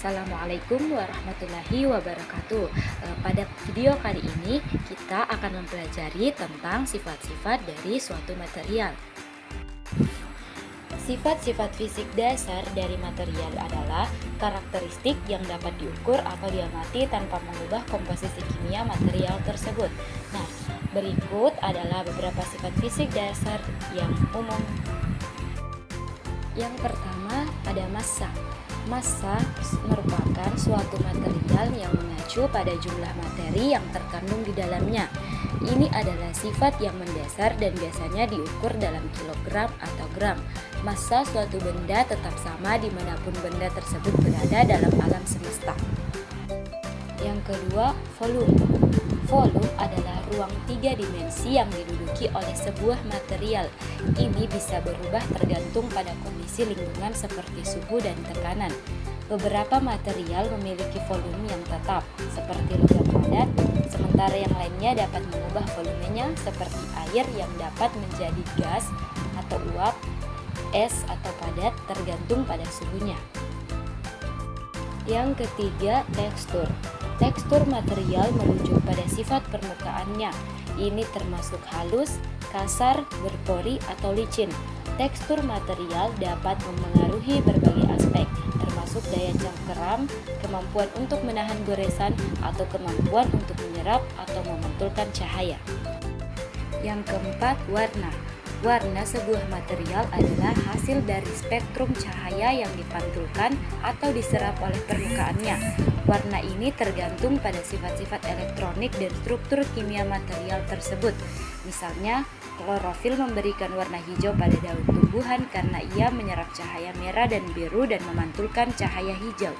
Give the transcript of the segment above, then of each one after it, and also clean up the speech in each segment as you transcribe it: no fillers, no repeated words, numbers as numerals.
Assalamualaikum warahmatullahi wabarakatuh. Pada video kali ini kita akan mempelajari tentang sifat-sifat dari suatu material. Sifat-sifat fisik dasar dari material adalah karakteristik yang dapat diukur atau diamati tanpa mengubah komposisi kimia material tersebut. Nah, berikut adalah beberapa sifat fisik dasar yang umum. Yang pertama ada massa. Massa merupakan suatu material yang mengacu pada jumlah materi yang terkandung di dalamnya. Ini adalah sifat yang mendasar dan biasanya diukur dalam kilogram atau gram. Massa suatu benda tetap sama dimanapun benda tersebut berada dalam alam semesta. Yang kedua, volume. Volume adalah ruang 3 dimensi yang diduduki oleh sebuah material. Ini bisa berubah tergantung pada kondisi lingkungan seperti suhu dan tekanan. Beberapa material memiliki volume yang tetap, seperti logam padat, sementara yang lainnya dapat mengubah volumenya seperti air yang dapat menjadi gas atau uap, es atau padat tergantung pada suhunya. Yang ketiga, tekstur. Tekstur material merujuk pada sifat permukaannya. Ini termasuk halus, kasar, berpori, atau licin. Tekstur material dapat memengaruhi berbagai aspek, termasuk daya cengkeram, kemampuan untuk menahan goresan, atau kemampuan untuk menyerap atau memantulkan cahaya. Yang keempat, warna. Warna sebuah material adalah hasil dari spektrum cahaya yang dipantulkan atau diserap oleh permukaannya. Warna ini tergantung pada sifat-sifat elektronik dan struktur kimia material tersebut. Misalnya, klorofil memberikan warna hijau pada daun tumbuhan karena ia menyerap cahaya merah dan biru dan memantulkan cahaya hijau.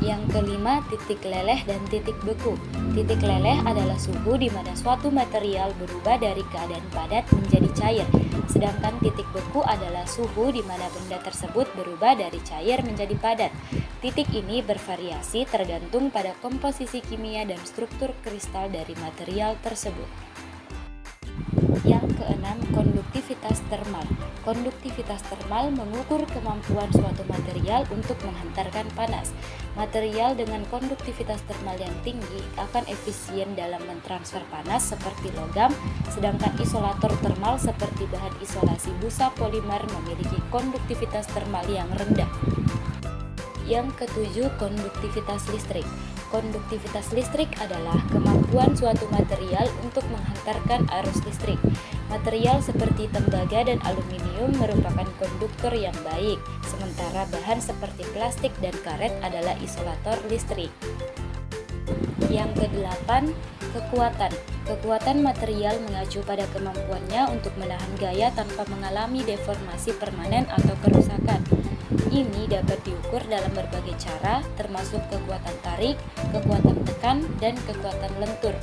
Yang kelima, titik leleh dan titik beku. Titik leleh adalah suhu di mana suatu material berubah dari keadaan padat menjadi cair, sedangkan titik beku adalah suhu di mana benda tersebut berubah dari cair menjadi padat. Titik ini bervariasi tergantung pada komposisi kimia dan struktur kristal dari material tersebut. Yang keenam, konduktivitas termal. Konduktivitas termal mengukur kemampuan suatu material untuk menghantarkan panas. Material dengan konduktivitas termal yang tinggi akan efisien dalam mentransfer panas seperti logam, sedangkan isolator termal seperti bahan isolasi busa polimer memiliki konduktivitas termal yang rendah. Yang ketujuh, konduktivitas listrik. Konduktivitas listrik adalah kemampuan suatu material untuk menghantarkan arus listrik. Material seperti tembaga dan aluminium merupakan konduktor yang baik, sementara bahan seperti plastik dan karet adalah isolator listrik. Yang kedelapan, kekuatan. Kekuatan material mengacu pada kemampuannya untuk menahan gaya tanpa mengalami deformasi permanen atau kerusakan. Ini dapat diukur dalam berbagai cara, termasuk kekuatan tarik, kekuatan tekan, dan kekuatan lentur.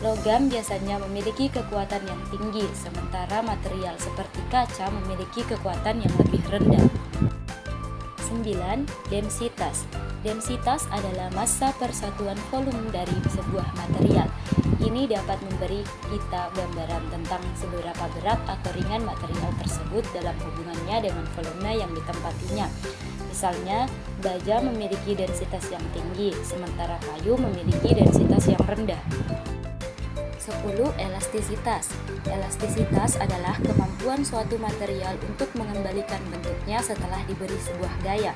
Logam biasanya memiliki kekuatan yang tinggi, sementara material seperti kaca memiliki kekuatan yang lebih rendah. 9. Densitas. Densitas adalah massa persatuan volume dari sebuah material. Ini dapat memberi kita gambaran tentang seberapa berat atau ringan material tersebut dalam hubungannya dengan volume yang ditempatinya. Misalnya, baja memiliki densitas yang tinggi, sementara kayu memiliki densitas yang rendah. 10. Elastisitas. Elastisitas adalah kemampuan suatu material untuk mengembalikan bentuknya setelah diberi sebuah gaya.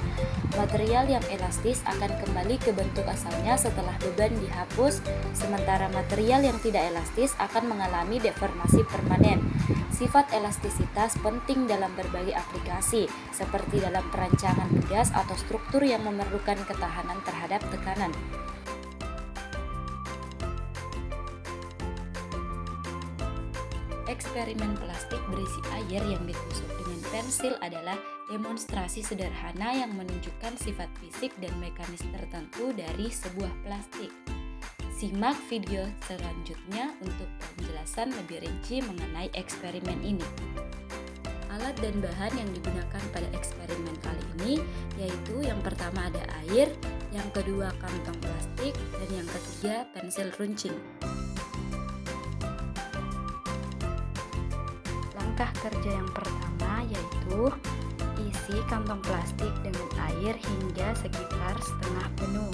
Material yang elastis akan kembali ke bentuk asalnya setelah beban dihapus, sementara material yang tidak elastis akan mengalami deformasi permanen. Sifat elastisitas penting dalam berbagai aplikasi, seperti dalam perancangan gas atau struktur yang memerlukan ketahanan terhadap tekanan. Eksperimen plastik berisi air yang ditusuk dengan pensil adalah demonstrasi sederhana yang menunjukkan sifat fisik dan mekanis tertentu dari sebuah plastik. Simak video selanjutnya untuk penjelasan lebih rinci mengenai eksperimen ini. Alat dan bahan yang digunakan pada eksperimen kali ini yaitu yang pertama ada air, yang kedua kantong plastik, dan yang ketiga pensil runcing. Langkah kerja yang pertama yaitu Isi kantong plastik dengan air hingga sekitar setengah penuh.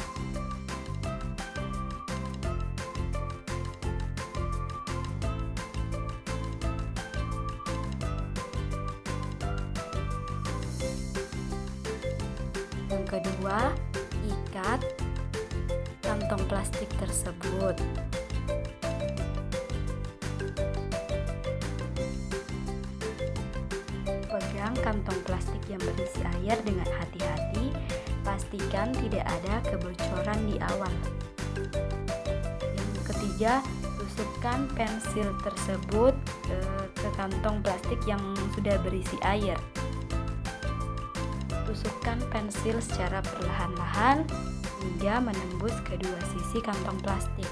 Yang kedua, ikat kantong plastik tersebut. Pegang kantong plastik yang berisi air dengan hati-hati, pastikan tidak ada kebocoran di awal. Yang ketiga, tusukkan pensil tersebut ke kantong plastik yang sudah berisi air. Tusukkan pensil secara perlahan-lahan hingga menembus kedua sisi kantong plastik.